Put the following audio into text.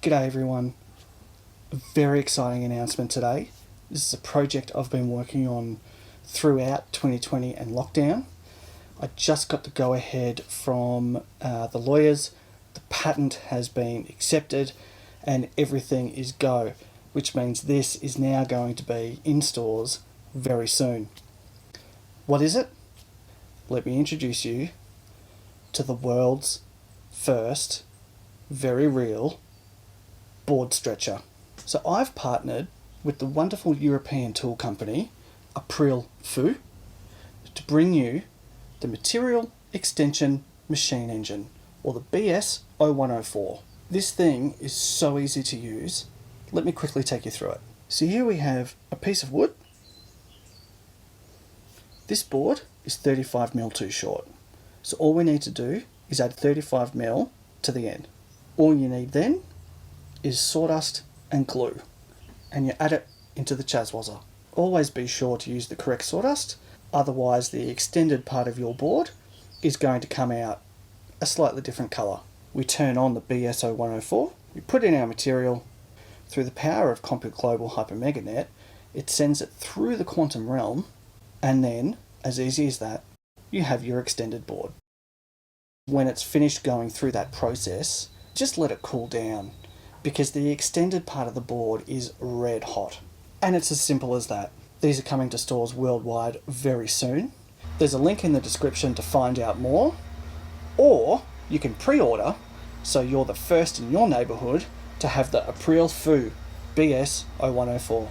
G'day everyone. A very exciting announcement today. This is a project I've been working on throughout 2020 and lockdown. I just got the go ahead from the lawyers. The patent has been accepted and everything is go, which means this is now going to be in stores very soon. What is it? Let me introduce you to the world's first very real board stretcher. So I've partnered with the wonderful European tool company Aprille Fü to bring you the Material Extension Machine Engine, or the BS0104. This thing is so easy to use. Let me quickly take you through it. So here we have a piece of wood. This board is 35mm too short. So all we need to do is add 35mm to the end. All you need then is sawdust and glue, and you add it into the chaswazzer. Always be sure to use the correct sawdust, otherwise the extended part of your board is going to come out a slightly different colour. We turn on the BS0104, we put in our material. Through the power of Compute Global Hypermeganet, it sends it through the quantum realm, and then, as easy as that, you have your extended board. When it's finished going through that process, just let it cool down, because the extended part of the board is red hot. And it's as simple as that. These are coming to stores worldwide very soon. There's a link in the description to find out more, or you can pre-order so you're the first in your neighbourhood to have the Aprille Fü BS0104.